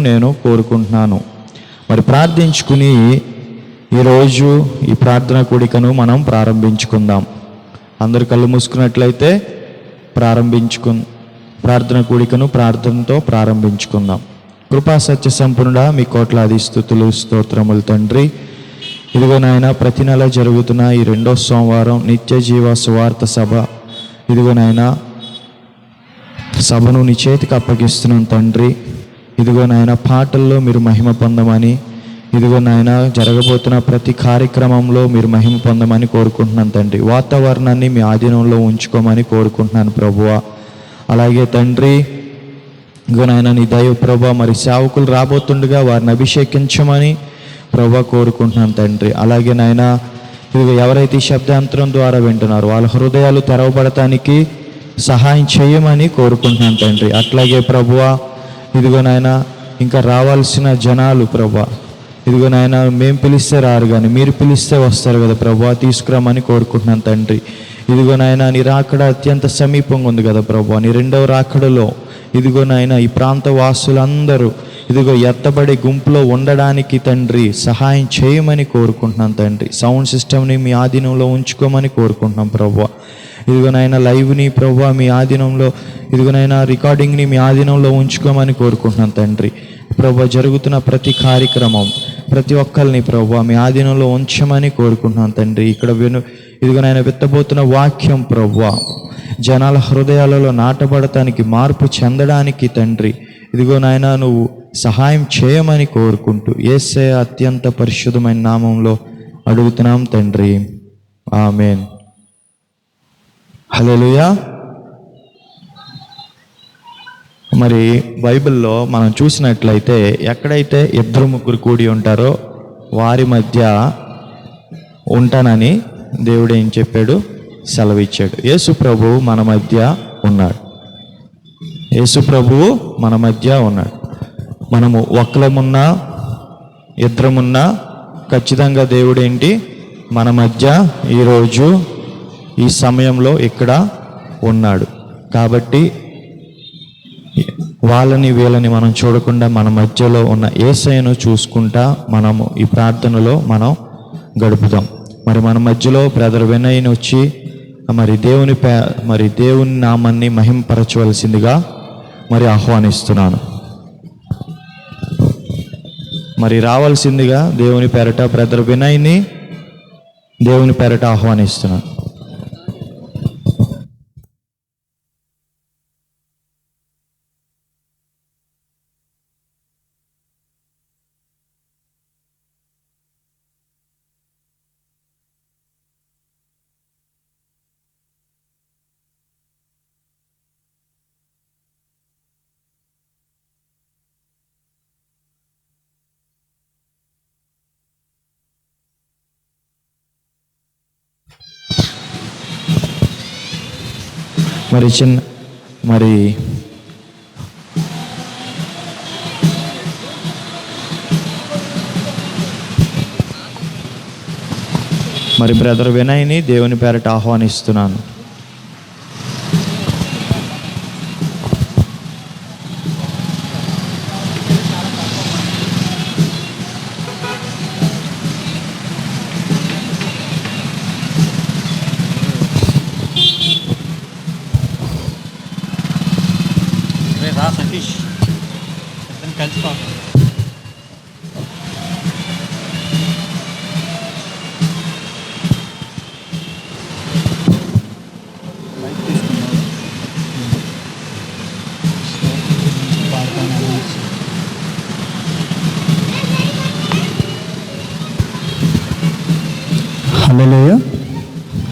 నేను కోరుకుంటున్నాను. మరి ప్రార్థించుకుని ఈరోజు ఈ ప్రార్థన కూడికను మనం ప్రారంభించుకుందాం. అందరు కళ్ళు మూసుకున్నట్లయితే ప్రార్థన కూడికను ప్రార్థనతో ప్రారంభించుకుందాం. కృపా సత్య సంపూర్ణ మీ కోట్లాది స్తుతులు స్తోత్రములు తండ్రి. ఇదిగో నాయన, ప్రతి నెల జరుగుతున్న ఈ 2వ సోమవారం నిత్య జీవ సువార్త సభ, ఇదిగో నాయన సభను నీ చేతికి అప్పగిస్తున్నాం తండ్రి. ఇదిగో నాయన, పాటల్లో మీరు మహిమ పొందమని, ఇదిగో నాయన జరగబోతున్న ప్రతి కార్యక్రమంలో మీరు మహిమ పొందమని కోరుకుంటున్నాను తండ్రి. వాతావరణాన్ని మీ ఆధీనంలో ఉంచుకోమని కోరుకుంటున్నాను ప్రభువా. అలాగే తండ్రి, ఇదిగో నాయన నీ దైవ ప్రభా, మరి సేవకులు రాబోతుండగా వారిని అభిషేకించమని ప్రభా కోరుకుంటున్నాను తండ్రి. అలాగే నాయన, ఇదిగో ఎవరైతే ఈ శబ్దాంతరం ద్వారా వింటున్నారో వాళ్ళ హృదయాలు తెరవబడటానికి సహాయం చేయమని కోరుకుంటున్నాను తండ్రి. అట్లాగే ప్రభువా, ఇదిగో నాయన ఇంకా రావాల్సిన జనాలు ప్రభా, ఇదిగో నాయన మేము పిలిస్తే రారు కానీ మీరు పిలిస్తే వస్తారు కదా ప్రభా, తీసుకురామని కోరుకుంటున్నాను తండ్రి. ఇదిగో నాయన నీ రాకడ అత్యంత సమీపంగా ఉంది కదా ప్రభా. నీ 2వ రాకడలో ఇదిగో నాయన ఈ ప్రాంత వాసులందరూ ఇదిగో ఎత్తబడి గుంపులో ఉండడానికి తండ్రి సహాయం చేయమని కోరుకుంటున్నాను తండ్రి. సౌండ్ సిస్టమ్ని మీ ఆధీనంలో ఉంచుకోమని కోరుకుంటున్నాం ప్రభువా. ఇదిగో నాయన లైవ్ని ప్రభువా మీ ఆధీనంలో, ఇదిగో నాయన రికార్డింగ్ని మీ ఆధీనంలో ఉంచుకోమని కోరుకుంటున్నాను తండ్రి. ప్రభువా జరుగుతున్న ప్రతి కార్యక్రమం ప్రతి ఒక్కరిని ప్రభువా మీ ఆధీనంలో ఉంచమని కోరుకుంటున్నాను తండ్రి. ఇక్కడ ఇదిగో నాయన విత్తబోతున్న వాక్యం ప్రభువా జనాల హృదయాలలో నాటబడటానికి, మార్పు చెందడానికి తండ్రి ఇదిగో నాయన నువ్వు సహాయం చేయమని కోరుకుంటూ యేసయ్య అత్యంత పరిశుద్ధమైన నామంలో అడుగుతున్నాం తండ్రి, ఆమేన్. హల్లెలూయా. మరి బైబిల్లో మనం చూసినట్లయితే ఎక్కడైతే 2-3 కూడి ఉంటారో వారి మధ్య ఉంటానని దేవుడు ఏం చెప్పాడు? సెలవిచ్చాడు. యేసు ప్రభువు మన మధ్య ఉన్నాడు. యేసు ప్రభువు మన మధ్య ఉన్నాడు. మనము ఒక్కలమున్నా 2 ఖచ్చితంగా దేవుడు ఏంటి మన మధ్య ఈరోజు ఈ సమయంలో ఇక్కడ ఉన్నాడు. కాబట్టి వాళ్ళని వీళ్ళని మనం చూడకుండా మన మధ్యలో ఉన్న యేసయ్యను చూసుకుంటా మనము ఈ ప్రార్థనలో మనం గడుపుదాం. మరి మన మధ్యలో బ్రదర్ వినయ్ని వచ్చి మరి దేవుని నామాన్ని మహింపరచవలసిందిగా మరి ఆహ్వానిస్తున్నాను. మరి రావాల్సిందిగా దేవుని పేరట బ్రదర్ వినయ్ని దేవుని పేరట ఆహ్వానిస్తున్నాను. మరి బ్రదర్ వినయ్ని దేవుని పేరట ఆహ్వానిస్తున్నాను. సతీష్ కలిసిపో. హల్లెలూయా,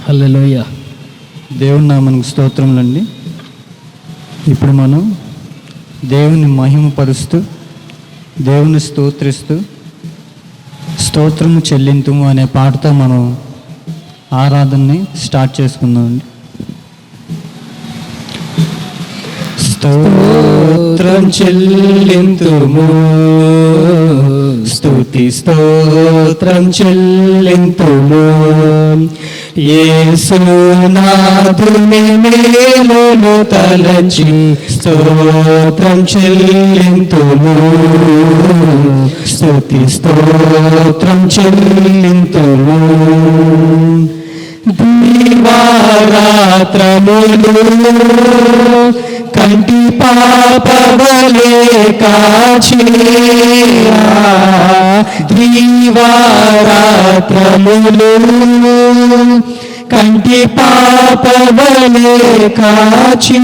హల్లెలూయా. దేవుని నామానికి స్తోత్రములండి. ఇప్పుడు మనం దేవుని మహిమపరుస్తూ దేవుని స్తోత్రిస్తూ స్తోత్రము చెల్లింతుము అనే పాటతో మనం ఆరాధనని స్టార్ట్ చేసుకుందామండి. స్తోత్రం చెల్లింతుము, స్తుతి స్తోత్రం చెల్లింతుము, యేసునాథుని మేలును తలచి స్తోత్రం చెల్లింతుము, స్తుతి స్తోత్రం చెల్లింతుము. దివారాత్రములు కంటి పాపవలే కాచి, దివారాత్రములు కంటి పాపవలే కాచి,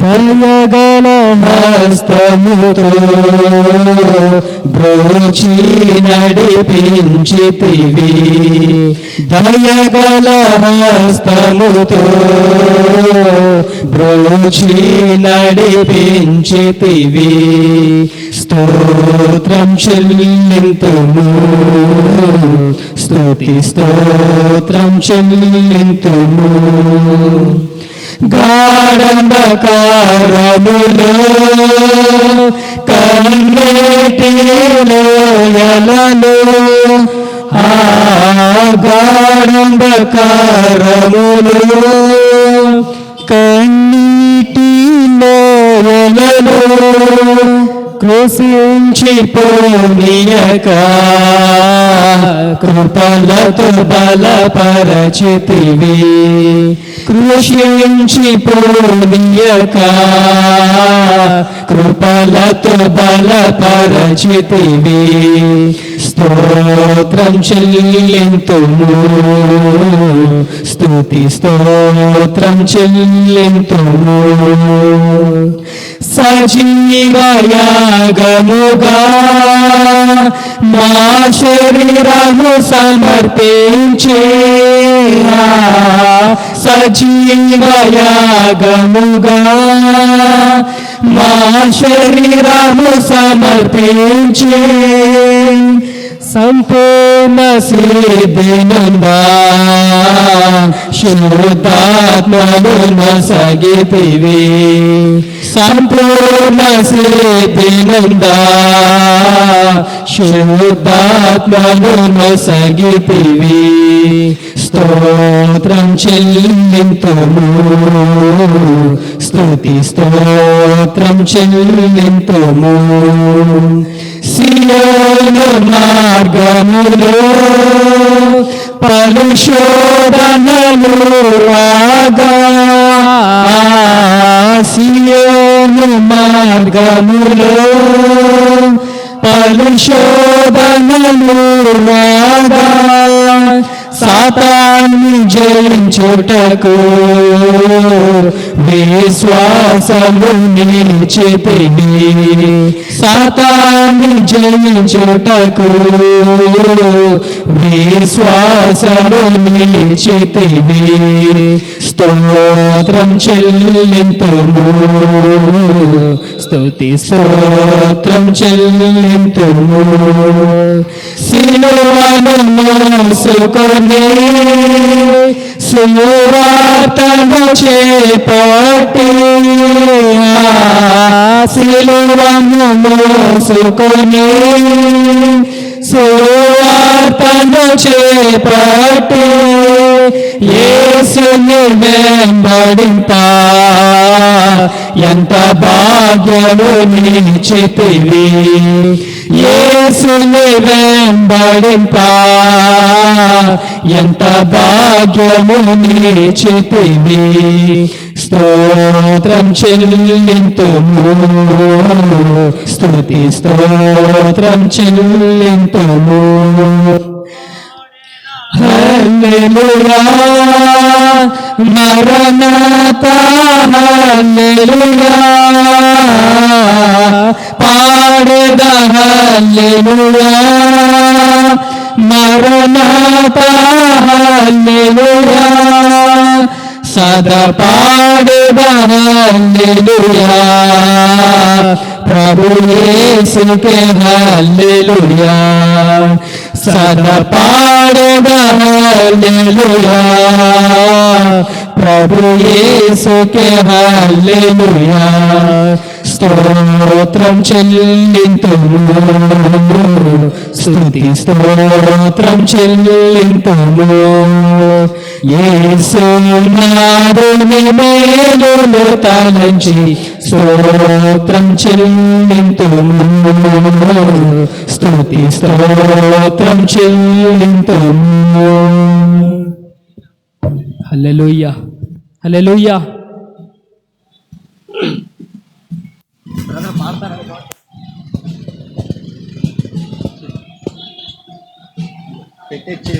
దయగల హస్తముతో బ్రోచి నడిపించితివి, దయగల హస్తముతో బ్రోచి నడిపించితివి. స్తోత్రం చెల్లింతుము, స్తుతి స్తోత్రం చెల్లింతుము. గాఢంధకారములో కన్నీటి లోయలలో, గాఢంధకారములో కన్నీటి లోయలలో కృషించిపోనీయక కృపలతో బలపరచితివి, కృషించిపోనీయక కృపలతో బలపరచితివి. స్తోత్రం చెల్లింతుము, స్తుతి స్తోత్రం చెల్లింతుము. సజీవయాగముగా మా శరీరము సమర్పించే, సజీవయాగముగా మా శరీరము సమర్పించే, సంపూర్ణ సిద్ధినందా శుద్ధాత్మను నొసగితివి, సంపూర్ణ సిద్ధినందా శుద్ధాత్మను నొసగితివి. స్తోత్రం చెల్లింతుము, స్తుతి స్తోత్రం చెల్లింతుము. సియోను మార్గములో పరిశోధనలు రాగా, సియోను మార్గములో పరిశోధనలు రాగా, సాతాన్ని జయించుటకు విశ్వాసము నిలిచితివి, సాతాన్ని జయించుటకు విశ్వాసము నిలిచితివి. స్తోత్రం చెల్లింతుము, స్తుతి స్తోత్రం చెల్లింతుము. సిలువను మోసుకొని సువార్తను చేపట్టి, సిలువను మోసుకొని సువార్తను చేపట్టి, యేసుని వెంబడింప ఎంత భాగ్యము నిలిచితివి, యేసుని వెంబడింప ఎంత భాగ్యము నిలిచితివి. స్తోత్రం చెల్లింతుము, స్తుతి స్తోత్రం చెల్లింతుము. హల్లెలూయా మరణాతా, హల్లెలూయా పాడెద, హల్లెలూయా మరణాతా, హల్లెలూయా సదా పాడెద, హల్లెలూయా ప్రభు యేసుకే, హల్లెలూయా సదా పాడెద, హల్లెలూయా ప్రభు యేసుకే, హల్లెలూయా స్తోత్రం చెల్లింతుము, స్తుతి స్తోత్రం చెల్లింతుము. యేసునాథుని మేలులు తలంచి స్తోత్రం చెల్లింతుము, స్తుతి స్తోత్రం చెల్లింతుము. హల్లెలూయా, హల్లెలూయా. పెట్టేచ్చి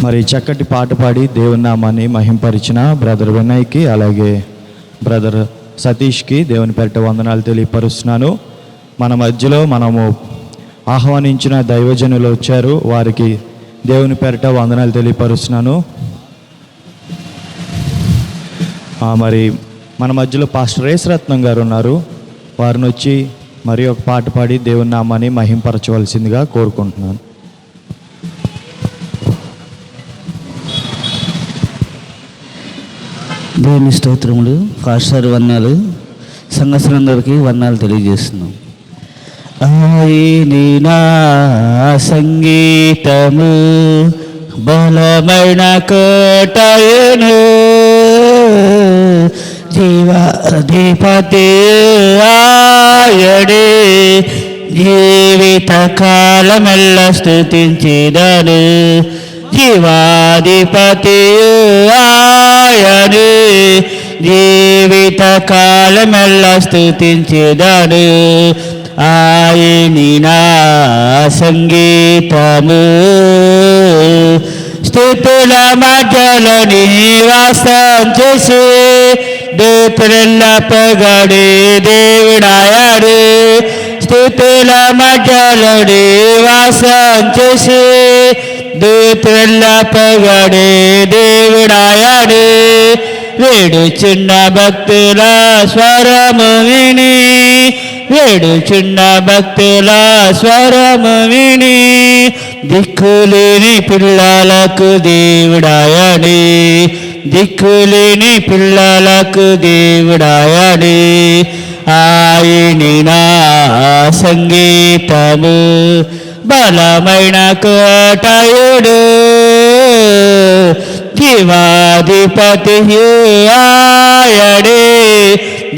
మరి చక్కటి పాట పాడి దేవుని నామాన్ని మహింపరిచిన బ్రదర్ వినయ్కి, అలాగే బ్రదర్ సతీష్కి దేవుని పేరిట వందనాలు తెలియపరుస్తున్నాను. మన మధ్యలో మనము ఆహ్వానించిన దైవజనులు వచ్చారు, వారికి దేవుని పేరిట వందనాలు తెలియపరుస్తున్నాను. మరి మన మధ్యలో పాస్టర్ రేసరత్నం గారు ఉన్నారు, వారిని వచ్చి మరి ఒక పాట పాడి దేవుని నామాన్ని మహింపరచవలసిందిగా కోరుకుంటున్నాను. దేవుని స్తోత్రములు, పాస్టర్ వందనాలు, సంఘస్థులందరికీ వందనాలు తెలియజేస్తున్నాం. ఆయనే నా సంగీతము, బలమైన కోటయును, జీవాధిపతి ఆయడే, జీవిత కాలమెల్ల స్తుతించెదను. జీవాధిపతి ఆయనే, జీవిత కాలమెల్ల స్తుతించెదను. ఆయని నా సంగీతము, స్తుతుల మధ్యలో నివాసం చేసి దూతల పొగడే దేవుడాయడు. స్తుతుల మధ్యలో నివాసం చేసి దూతల పొగడే దేవుడాయడు. వేడుచున్న భక్తుల స్వరము విని, వేడుచున్న భక్తుల స్వరము విని, దిక్కులేని పిల్లలకు దేవుడాయని, దిక్కులేని పిల్లలకు దేవుడాయని. ఆయని నా సంగీతము, బలమైన కోటయుడు, జీవాధిపతి ఆయడే,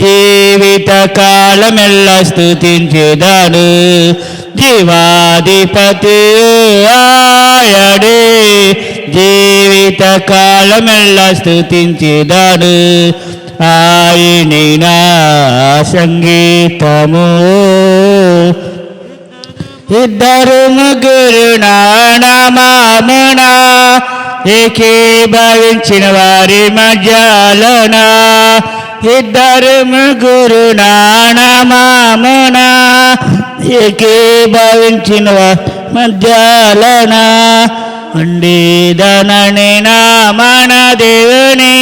జీవిత కాలమెల్ల స్తుతించెదను. జీవాధిపతి ఆయడే, జీవిత కాలమెల్ల స్తుతించెదను. ఆయని నా సంగీతము, ఇద్దరు ముగ్గురు నామమున ఏకీభవించిన వారి మధ్యలోన, ఇద్దరు ముగ్గురు నామమున ఏకీభవించిన వారి మధ్యలోన, ఉండేదనని నా మన దేవుని,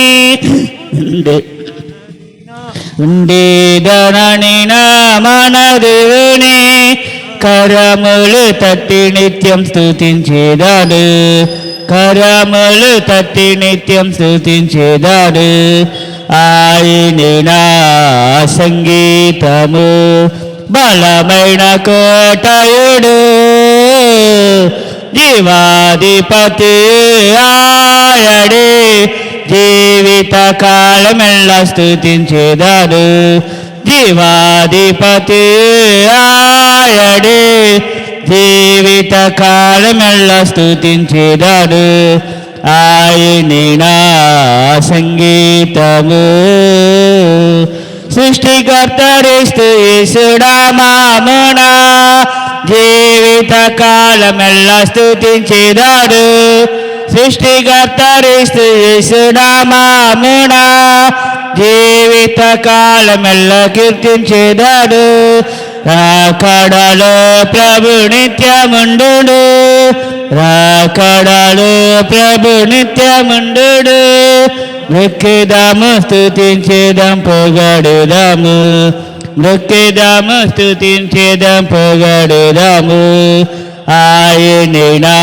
ఉండేదనని నా మన దేవుని, కరములు తట్టి నిత్యం స్తుతించెదను. కరములు తట్టి నిత్యం స్తుతించెదను. ఆయని నా సంగీతము, బలమైన కోటయుడు, జీవాధిపతి ఆయడే, జీవిత కాలమెల్ల స్తుతించెదను. జీవాధిపతి ఆయడే, జీవిత కాలమెల్ల స్తుతించెదను. ఆయని నా సంగీతము, సృష్టికర్తరిస్తూ యేసునామమున, జీవిత కాలమెల్ల స్తుతించెదను. సృష్టికర్తరిస్తూ యేసునామమున, జీవిత కాలమెల్ల కీర్తించెదను. రాకడలో ప్రభు నిత్యముండు, రాకడలో ప్రభు నిత్యముండు. వెక్కిదాము స్తుతించెదం పొగడుదాము, మృక్కిదాము స్తుతించేదాం పొగడుదాము ఆయనే నా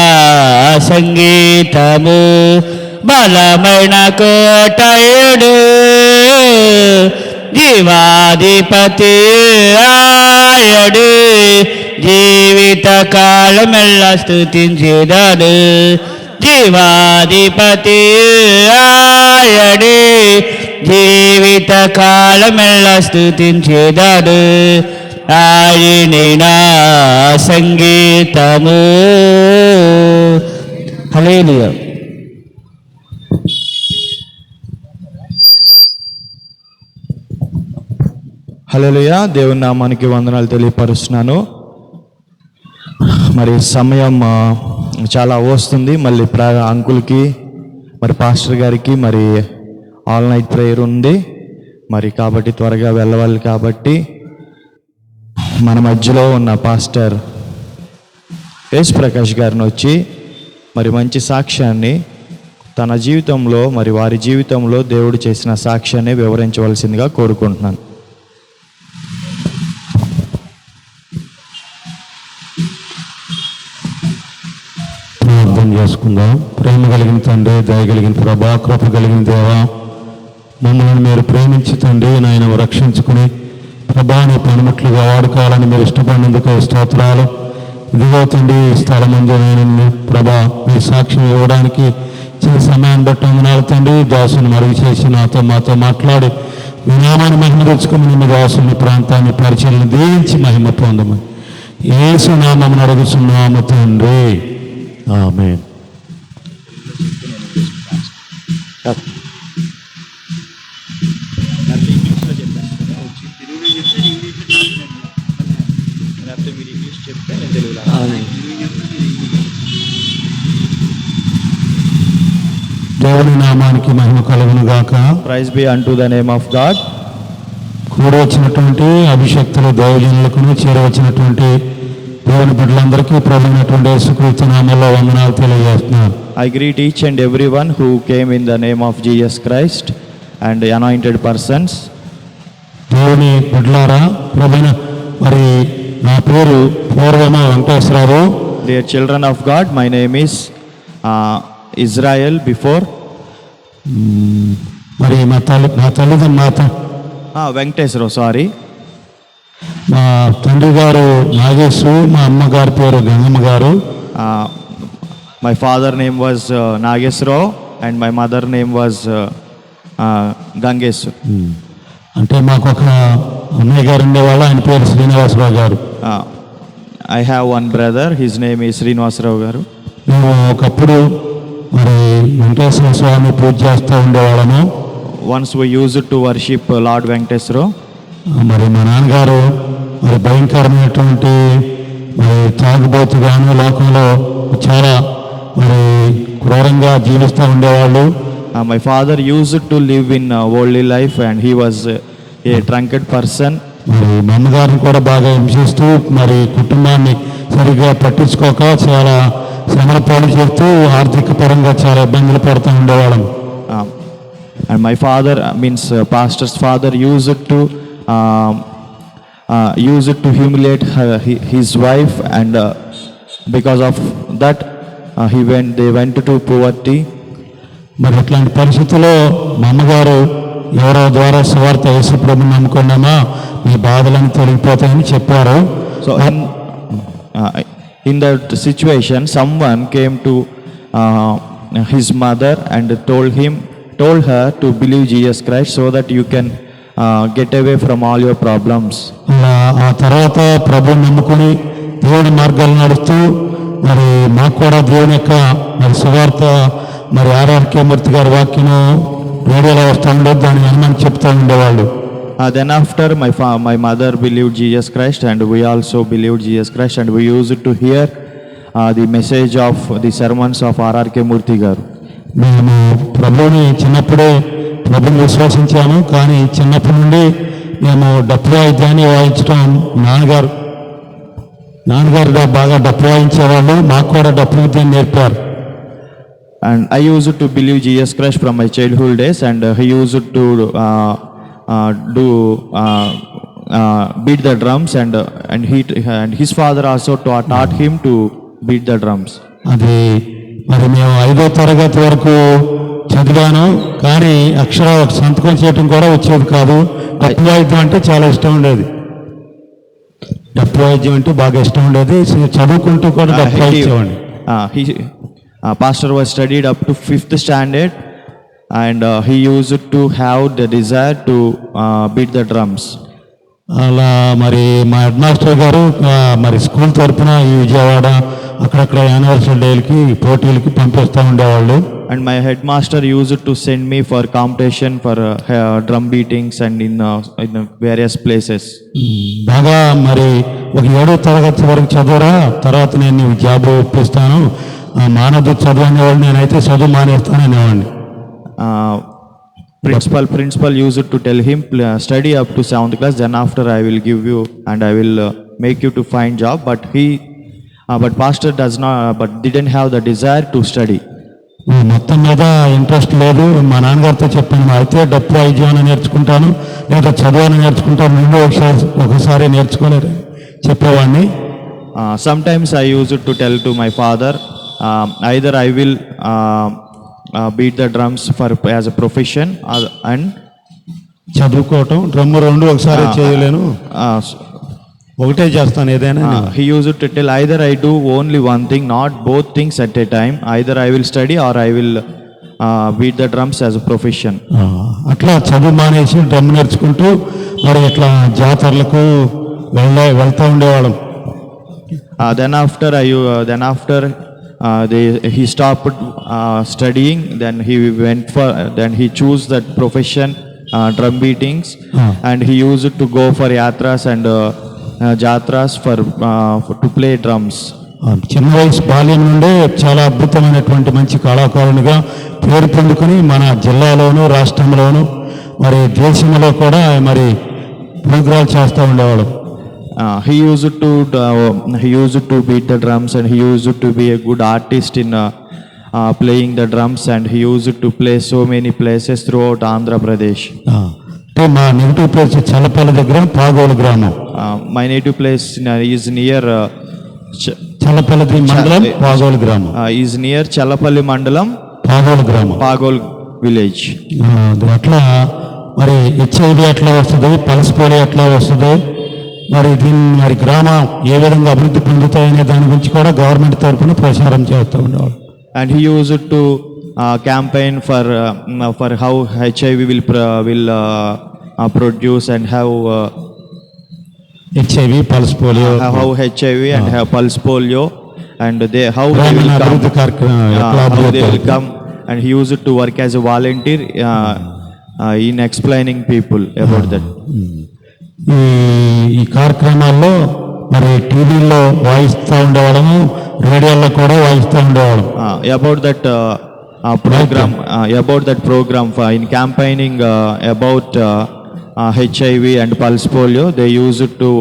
సంగీతము బలమైన కోటయుడు జీవాధిపతి ఆయడు జీవిత కాలమెల్లా స్తుతించేదాడు జీవాధిపతి ఆయడు జీవిత కాలమెల్లా స్తుతించేదాడు ఆయనే నా సంగీతము. హల్లెలూయా. హల్లెలూయా. దేవుని నామానికి వందనాలు తెలియపరుస్తున్నాను. మరి సమయం చాలా వస్తుంది. మళ్ళీ అంకుల్కి మరి పాస్టర్ గారికి మరి ఆల్ నైట్ ప్రేయర్ ఉంది మరి, కాబట్టి త్వరగా వెళ్ళవాలి. కాబట్టి మన మధ్యలో ఉన్న పాస్టర్ ఎస్ ప్రకాష్ గారిని వచ్చి మరి మంచి సాక్ష్యాన్ని తన జీవితంలో మరి వారి జీవితంలో దేవుడు చేసిన సాక్ష్యాన్ని వివరించవలసిందిగా కోరుకుంటున్నాను. ప్రార్థన చేసుకుందాం. ప్రేమ కలిగిన తండ్రి, దయ కలిగిన ప్రభా, కృప కలిగిన దేవా, మమ్మల్ని మీరు ప్రేమించి తండ్రి నాయన రక్షించుకుని ప్రభాని పనిముట్లుగా వాడుకోవాలని మీరు ఇష్టపడినందుకు స్తోత్రాలు. ఇదిగో తండ్రి ఈ స్థలం ముందు నేను ప్రభా మీ సాక్ష్యం ఇవ్వడానికి చిన్న సమయాన్ని బట్టి వందనాలు తండ్రి. దాసుని మరుగు చేసి మాతో మాట్లాడి మీ నామాన్ని మహిమ తెచ్చుకుని మీ దాసుని ప్రాంతాన్ని పరిచయం దీవించి మహిమ పొందమని యేసు నామమున అడుగుచున్నాము తండ్రి, ఆమేన్. దేవుని నామానికి మహిమ కలుగును గాక. Praise B unto the name of God. కూడి వచ్చినటువంటి అభిషక్తులు దైవజనులకు చేరవచ్చినటువంటి దేవుని బిడ్డలందరికీ ప్రభువైనటువంటి యేసుక్రీస్తు నామములో వందనాలు తెలియజేస్తున్నాను. I greet each and everyone who came in the name of Jesus Christ and the anointed persons. దేవుని బిడ్డలారా, ప్రభువైన మరి నా పేరు పూర్వమ Venkateswararao. Dear children of God, my name is Israel before. మరి నా తల్లిదండ్రులు Venkateswara, sorry. మా తండ్రి గారు నాగేశు, మా అమ్మగారి పేరు గంగమ్మ గారు. My father name was Nageswara and my mother name was Gangesu. అంటే మాకు ఒక అన్నయ్య గారు ఉండేవాళ్ళు, ఆయన పేరు శ్రీనివాసరావు గారు. I have one brother, his name is Srinivasarao garu. మేము ఒకప్పుడు మరి వెంకటేశ్వర స్వామి పూజ చేస్తూ ఉండేవాళ్ళము. Once we used to worship Lord Venkateswara. మరి మా నాన్నగారు మరి భయంకరమైనటువంటి మరి తాగుబోతుగాను లోకంలో చాలా మరి క్రూరంగా జీవిస్తూ ఉండేవాళ్ళు. My father used to live in worldly life and he was a drunkard person. మరి మా అమ్మగారిని కూడా బాగా హింసిస్తూ మరి కుటుంబాన్ని సరిగ్గా పట్టించుకోక చాలా శ్రమల పాలు చేస్తూ ఆర్థిక పరంగా చాలా ఇబ్బందులు పడుతూ ఉండేవాళ్ళం. And my father means pastor's father used to humiliate his wife, and because of that they went to poverty. మరి అట్లాంటి పరిస్థితుల్లో మా అమ్మగారు ఎవరో ద్వారా సువార్త యేసు ప్రభువుని నమ్ముకున్నామా మీ బాధలను తొలగిపోతాయని చెప్పారు. So in that situation someone came to his mother and told her to believe Jesus Christ so that you can get away from all your problems. ఆ తర్వాత ప్రభువుని నమ్ముకుని దేవుని మార్గాలు నడుస్తూ మరి మాకు కూడా దేవుని యొక్క మరి సువార్త మరి ఆర్ఆర్కే మూర్తి గారి వాక్యం రేడియోలో వస్తూ ఉండేది, దాన్ని వినమని చెప్తూ ఉండేవాళ్ళు. Then after my mother believed Jesus Christ and we also believed Jesus Christ and we used to hear the message of the sermons of R.R.K. Murthy garu. మేము ప్రభువుని చిన్నప్పుడే ప్రభువుని విశ్వసించాము, కానీ చిన్నప్పటి నుండి మేము డప్పు వాయిద్యాన్ని వాయించడం నాన్నగారు బాగా డప్పు వాయించేవాళ్ళు, మాకు కూడా డప్పు విద్యను నేర్పారు. And I used to believe Jesus Christ from my childhood days, and he used to do beat the drums, and his father also taught him to beat the drums. అది మరి మేము 5వ తరగతి వరకు చదివాను, కానీ అక్షర సంతకం చేయటం కూడా వచ్చేది కాదు. డప్పు వాయిద్యం అంటే చాలా ఇష్టం ఉండేది. డప్పు వాయిద్యం అంటే బాగా ఇష్టం ఉండేది. చదువుకుంటూ కూడా డప్పు వాయించేవాడిని. Pastor was studied up to 5th standard, and he used to have the desire to beat the drums. అలా మరి మా హెడ్ మాస్టర్ గారు మరి స్కూల్ తరఫున ఈ విజయవాడ అక్కడక్కడ యానివర్సరీ డేలకి పోటీలకి పంపిస్తూ ఉండేవాళ్ళు. And my headmaster used to send me for competition for drum beatings and in various places. బాగా మరి ఒక 7వ తరగతి వరకు చదువురా, తర్వాత నేను నీకు జాబ్ ఇప్పిస్తాను, మానదు చదువు అనేవాళ్ళు, నేనైతే చదువు మానేస్తాను అనేవాడిని. Principal used to tell him, study up to 7th class, then after I will give you and I will make you to find job. But pastor didn't have the desire to study. మొత్తం మీద interest లేదు. మా నాన్నగారితో చెప్పాను, అయితే డప్పు వాయిద్యం నేర్చుకుంటాను లేదా చదువు నేర్చుకుంటాను, రెండు ఒకసారి నేర్చుకోలేరు చెప్పేవాడిని. Sometimes I used to tell to my father, either I will beat the drums as a profession and చదువుకోవటం, డ్రమ్ము రెండు ఒకసారి చేయలేను, ఒకటే చేస్తాను ఏదైనా. He used to tell, either I do only one thing, not both things at a time. Either I will study or I will beat the drums as a profession. అట్లా చదువు మానేసి డ్రమ్ నేర్చుకుంటూ మరి ఇట్లా జాతరలకు వెళ్తూ ఉండేవాళ్ళం. Then after he stopped studying. Then he chose that profession, drum beatings, and he used to go for yatras and jatras to play drums. చిన్న వయసు బాల్యం నుండే చాలా అద్భుతమైనటువంటి మంచి కళాకారునిగా పేరు పొందుకుని మన జిల్లాలోను రాష్ట్రంలోను మరి దేశంలో కూడా మరి ప్రోగ్రాలు చేస్తూ ఉండేవాడు. He used to beat the drums, and he used to be a good artist in playing the drums, and he used to play so many places throughout Andhra Pradesh. అంటే మా నేటివ్ ప్లేస్ చల్లపల్లి దగ్గర పాగోలు గ్రామం. My native place is near Challapalli మండలం పాగోలు గ్రామం. Is near Challapalli Mandalam, Pagolu గ్రామం, Pagol village. అట్లా మరి HIV ఎట్లా వస్తుంది, పల్స్ పోలియో ఎట్లా వస్తుంది, మరి దీన్ని మరి గ్రామం ఏ విధంగా అభివృద్ధి పొందుతాయనే దాని గురించి కూడా గవర్నమెంట్ తరఫున ప్రచారం చేస్తూ ఉండేవాడు. And he used to campaign for how HIV will produce and how HIV pulse polio how HIV and how pulse polio and how they will అభివృద్ధి how they will come, and he used to work as a volunteer in explaining people about that. ఈ కార్యక్రమాల్లో మరి టీవీలో వాయిస్తూ ఉండేవాళ్ళము, రేడియోలో కూడా వాయిస్తూ ఉండేవాళ్ళం. About that program in campaigning about HIV and pulse polio, they used to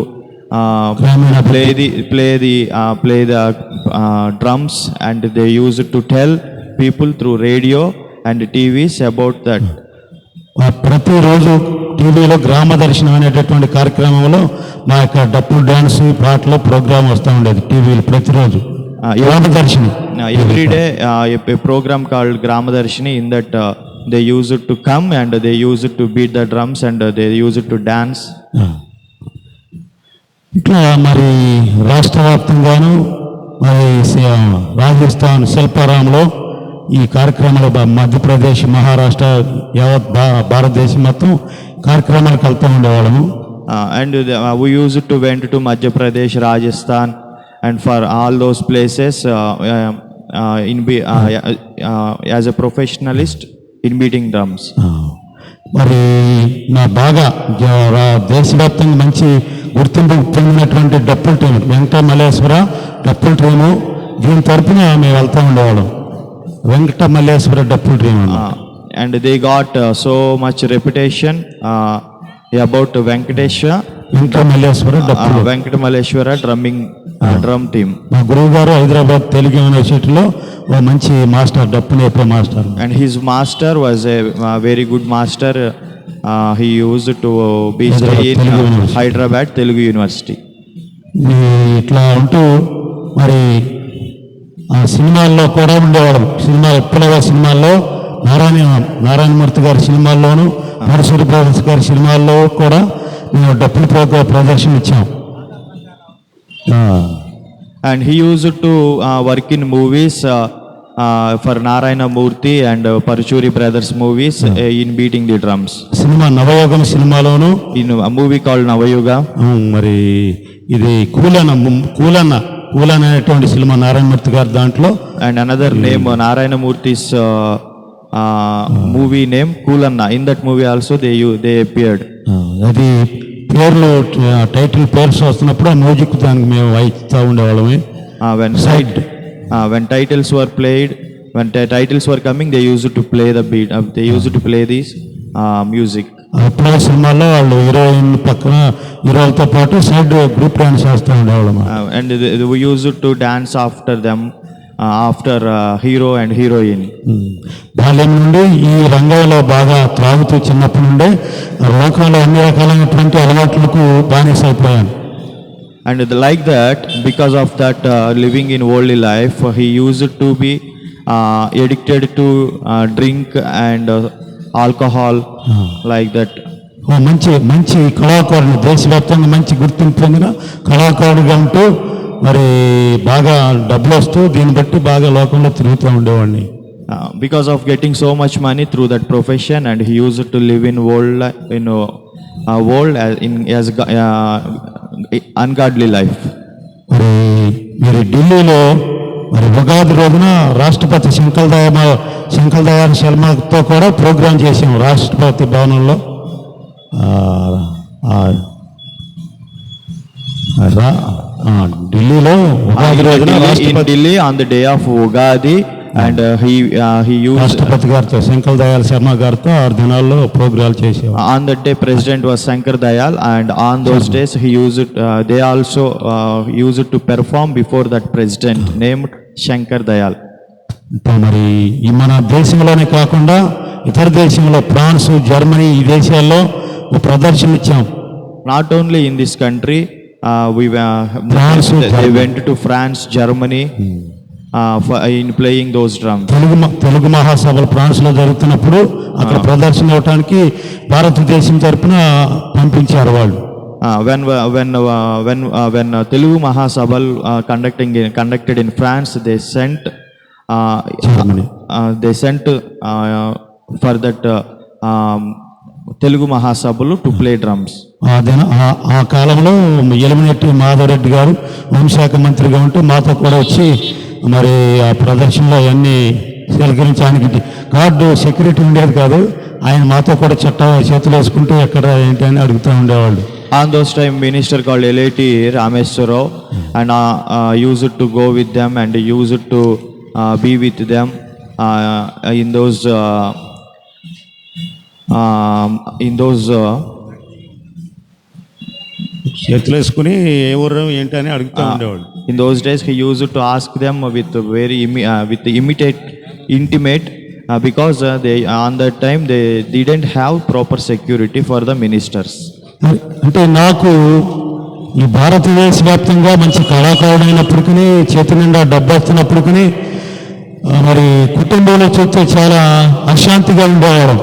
play the drums, and they used to tell people through radio and TVs about that. ప్రతిరోజు టీవీలో గ్రామ దర్శనం అనేటటువంటి కార్యక్రమంలో మా యొక్క డప్పులు డాన్స్ పాటలు ప్రోగ్రామ్ వస్తూ ఉండేది టీవీలో ప్రతిరోజు. గ్రామ దర్శనం Every day a program called Grama Darshini. In that they used to come and they used to beat the drums and they used to dance. ఇట్లా మరి రాష్ట్ర వ్యాప్తంగాను మరి రాజస్థాన్ శిల్పారాంలో ఈ కార్యక్రమాలు మధ్యప్రదేశ్, మహారాష్ట్ర, యావత్ భారతదేశం మొత్తం కార్యక్రమాలకు వెళ్తూ ఉండేవాళ్ళము. And we used to went to Madhya Pradesh, Rajasthan, and for all those places as a professionalist in beating drums. మరి నా బాగా దేశవ్యాప్తంగా మంచి గుర్తింపు పొందినటువంటి డప్పుల టీం వెంకట మల్లేశ్వర డప్పుల టీము, దీని తరపున మేము వెళ్తూ ఉండేవాళ్ళం. వెంకట మల్లేశ్వర డప్పుల team. And they got so much reputation about Venkata Malleswara drum team. మా గురువు గారు హైదరాబాద్ తెలుగు యూనివర్సిటీలో మంచి మాస్టర్, డప్పు నేర్పే master. And his master was a very good master he used to be Hyderabad stay in Telugu University. Hyderabad Telugu University. ఇట్లా ఉంటూ మరి ఆ సినిమాల్లో కూడా ఉండేవాడు. ఎప్పుడైనా సినిమాల్లో నారాయణమూర్తి గారి సినిమాల్లోనూ పరశురి బ్రదర్స్ గారి సినిమాల్లో కూడా మేము డప్పుల ప్రదర్శన ఇచ్చాం. And he used to work in movies for Narayana Murthy and Parchuri Brothers movies in beating the drums. Cinema నవయోగం సినిమాలోను In a movie called Navayuga. మరి ఇది కూలన్న అనేటువంటి సినిమా నారాయణమూర్తి గారు దాంట్లో. And another name, Narayana Murthy's movie name Kulanna. In that movie also they appeared. అది పేర్లు title pairs వస్తున్నప్పుడు ఆ మ్యూజిక్ దానికి మేము వాయిస్తూ ఉండేవాళ్ళమే. When titles were played, when titles were coming, they used to play the beat. They used to play this music. అప్పుడు సినిమాల్లో వాళ్ళు హీరోలతో పాటు సైడ్ గ్రూప్ డాన్స్ చేస్తూ ఉండేవాళ్ళం. And we used to dance after them, after hero and heroine. బాల్యం నుండి ఈ రంగంలో బాగా త్రాగుతూ చిన్నప్పటి నుండే లోకంలో అన్ని రకాలైనటువంటి అలవాట్లకు బానిస అయిపోయాను. And like that, because of that living in worldly life, he used to be addicted to drink and alcohol, like that. మంచి కళాకారుడు, దేశవ్యాప్తంగా మంచి గుర్తింపు పొందిన కళాకారుడుగా ఉంటూ మరి బాగా డబ్బులు వస్తూ దీన్ని బట్టి బాగా లోకంలో తిరుగుతూ ఉండేవాడిని. Because of getting so much money through that profession, and he used to live in world as ungodly life. మరి ఢిల్లీలో మరి ఉగాది రోజున రాష్ట్రపతి శంకర్ దయాళ్ శర్మతో కూడా ప్రోగ్రాం చేసాం రాష్ట్రపతి భవనంలో. ఢిల్లీలో ఉగాది రోజున Delhi on the day of Ugadi, and he used రాష్ట్రపతి గారితో శంకర్ దయాళ్ శర్మ గారితో 6 దినాల్లో ప్రోగ్రాలు చేసేవారు. On that day President was Shankar Dayal, and on those days they also used to perform before that president named Shankar Dayal. మరి ఈ మన దేశంలోనే కాకుండా ఇతర దేశంలో ఫ్రాన్స్, జర్మనీ ఈ దేశాల్లో ప్రదర్శన ఇచ్చాం. Not only in this country, they went to France, Germany in playing those drums. Telugu మహాసభలు ఫ్రాన్స్ లో జరుగుతున్నప్పుడు అక్కడ ప్రదర్శన ఇవ్వడానికి భారతదేశం తరపున పంపించారు వాళ్ళు. When Telugu Mahasabha conducted in France, they sent for that Telugu Mahasabha to play drums. ఆ కాలంలో ఎలిమినేటి మాధవరెడ్డి గారు హోంశాఖ మంత్రిగా ఉంటూ మాతో కూడా వచ్చి మరి ఆ ప్రదర్శనలో అవన్నీ సేకరించడానికి కార్డు సెక్యూరిటీ ఉండేది కాదు. ఆయన మాతో కూడా చేతులు వేసుకుంటూ ఎక్కడ ఏంటి అని అడుగుతూ ఉండేవాళ్ళు. On those time, minister called L.A.T. Rameswara, and used to go with them and used to be with them in those చేతులు వేసుకుని ఏ ఊరు ఏంటి అని అడుగుతూ ఉండేవాళ్ళు. In those days, he used to ask them with very intimate, because on that time they didn't have proper security for the ministers. అంటే నాకు ఈ భారతదేశ వ్యాప్తంగా మంచి కళాకారుడు అయినప్పటికీ చేతి నిండా డబ్బు వస్తున్నప్పటికీ మరి కుటుంబంలో చూస్తే చాలా అశాంతిగా ఉండేవాడు.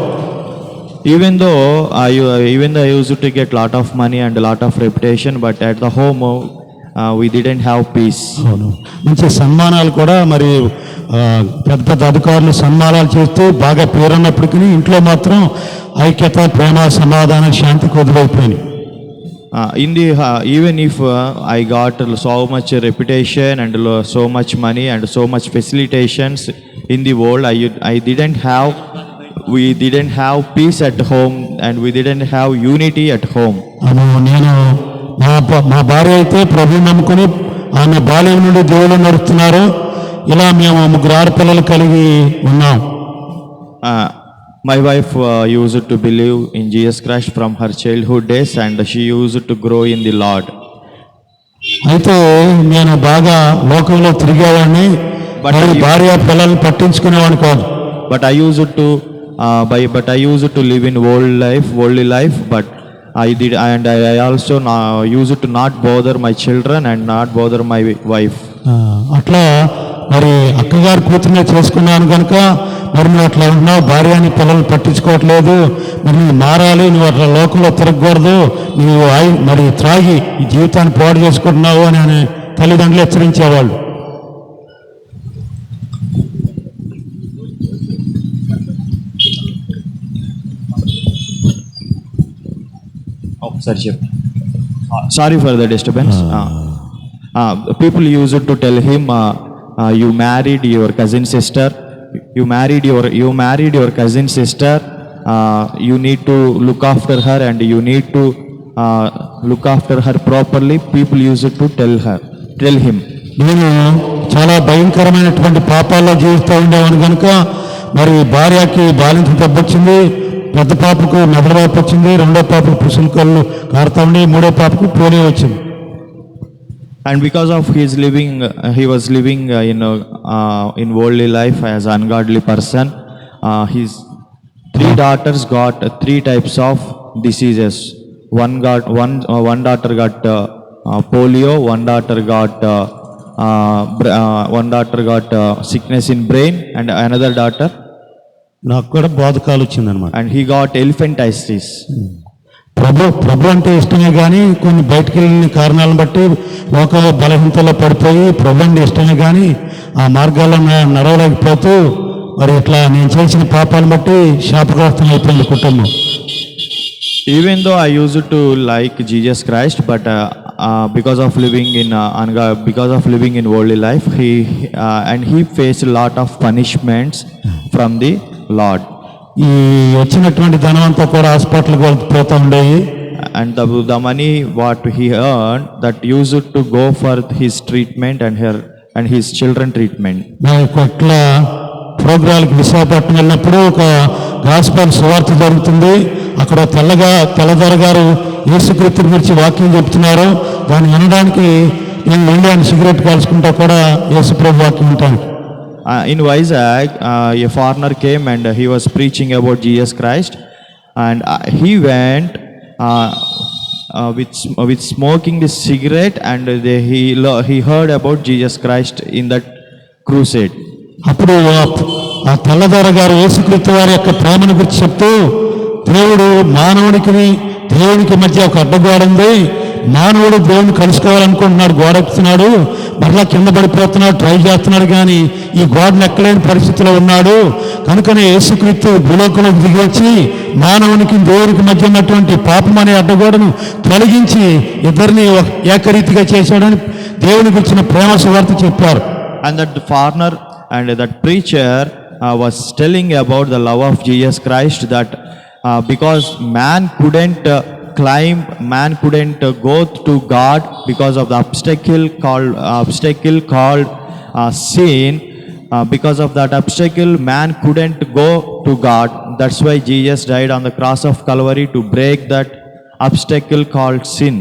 Even though I used to get lot of money and a lot of reputation, but at the home we didn't have peace. మంచి సన్మానాలు కూడా మరి పెద్ద పెద్ద అధికారులు సన్మానాలు చేస్తూ బాగా పేరున్నప్పటికీ ఇంట్లో మాత్రం ఐక్యత, ప్రేమ, సమాధానం, శాంతి కొద్దులైపోయినాయి. Even if I got so much reputation and so much money and so much facilitations in the world, we didn't have peace at home, and we didn't have unity at home. నేను మా భార్య అయితే ప్రభువు నమ్ముకుని ఆమె బాల్యం నుండి దేవుడు నడుస్తున్నారు. ఇలా మేము 3 ఆడపిల్లలు కలిగి ఉన్నాం. My wife used to believe in Jesus Christ from her childhood days, and she used to grow in the Lord. అయితే నేను బాగా లోకంలో తిరిగేవాడిని, భార్య పిల్లల్ని పట్టించుకునేవాడిని కాదు. But I used to but I used to live in worldly life, but I also used to not bother my children and not bother my wife. అట్లా మరి అక్కగారు కూతురునే చేసుకున్నాను కనుక మరి నువ్వు అట్లా ఉంటున్నావు, భార్యని పిల్లలు పట్టించుకోవట్లేదు, మరి నువ్వు మారాలి, నువ్వు అట్లా లోకంలో తిరగకూడదు, నువ్వు మరి త్రాగి ఈ జీవితాన్ని పాడు చేసుకుంటున్నావు అని ఆయన తల్లిదండ్రులు హెచ్చరించేవాళ్ళు. Sorry for the disturbance. People used to tell him, you married your cousin sister. You married your cousin sister. You need to look after her, and you need to look after her properly. People used to tell him. నేను చాలా భయంకరమైనటువంటి పాపాల్లో జీవిస్తూ ఉండేవాడు కనుక మరి భార్యకి బాలింత దెబ్బొచ్చింది, పెద్ద పాపకు మెదడువాపు వచ్చింది, రెండో పాపకు పుసులుకళ్ళు కారుతా ఉండి, మూడో పాపకు పోలియో వచ్చింది. And because of his living, he was living in worldly life as an ungodly person. His 3 daughters got 3 types of diseases. One daughter got polio, one daughter got sickness in brain, and another daughter, నాకు కూడా బోధకాలు వచ్చిందనమాట. and he got elephantiasis. ప్రభు అంటే ఇష్టమే కానీ కొన్ని బయటకు వెళ్ళిన కారణాలను బట్టి లోక బలహీనతలో పడిపోయి ప్రభు అంటే ఇష్టమే కానీ ఆ మార్గాల్లో నడవలేకపోతూ మరి ఇట్లా నేను చేసిన పాపాలను బట్టి శాపగ్రస్తం అయిపోయింది కుటుంబం. Even though I used to like Jesus Christ, but because of living in worldly life, he faced a lot of punishments from the Lord. ఈ వచ్చినటువంటి ధనం అంతా కూడా హాస్పిటల్కి పోతూ ఉండేవి. And the money what he earned, that used to go for his treatment and his children treatment. ఇట్లా ప్రోగ్రాంకి విశాఖపట్నం వెళ్ళినప్పుడు ఒక గాస్పెల్ సువార్త జరుగుతుంది. అక్కడ తెల్లదొర గారు యేసుక్రీస్తు గురించి వాక్యం చెప్తున్నారు. దాన్ని వినడానికి నేను ఇండియన్ సిగరెట్ కాల్చుకుంటా కూడా యేసుప్రభు వాక్యం ఉంటాను. In Vizag, a foreigner came and he was preaching about Jesus Christ, and he went with smoking the cigarette, and he heard about Jesus Christ in that crusade. అప్పుడు ఆ తెల్లదొర గారు యేసుక్రీస్తు వారి యొక్క ప్రేమను గురించి చెప్తూ, దేవుడు దేవునికి మధ్య ఒక అడ్డగోడ ఉంది, మానవుడు దేవుని కలుసుకోవాలనుకుంటున్నాడు, గోడ ఎక్కుతున్నాడు, మరలా కింద పడిపోతున్నాడు, ట్రై చేస్తున్నాడు, కానీ ఈ గోడను ఎక్కలేని పరిస్థితిలో ఉన్నాడు. కనుకనే యేసుక్రీస్తు భూలోకంలోకి దిగి వచ్చి మానవునికి దేవునికి మధ్య ఉన్నటువంటి పాపం అనే అడ్డగోడను తొలగించి ఇద్దరిని ఏకరీతిగా చేశాడని దేవుని గురించిన ప్రేమ సువార్త చెప్పారు. And that foreigner and that preacher was telling about the love of Jesus Christ, that because man couldn't go to God because of the obstacle called sin. Because of that obstacle, man couldn't go to God. That's why Jesus died on the cross of Calvary, to break that obstacle called sin.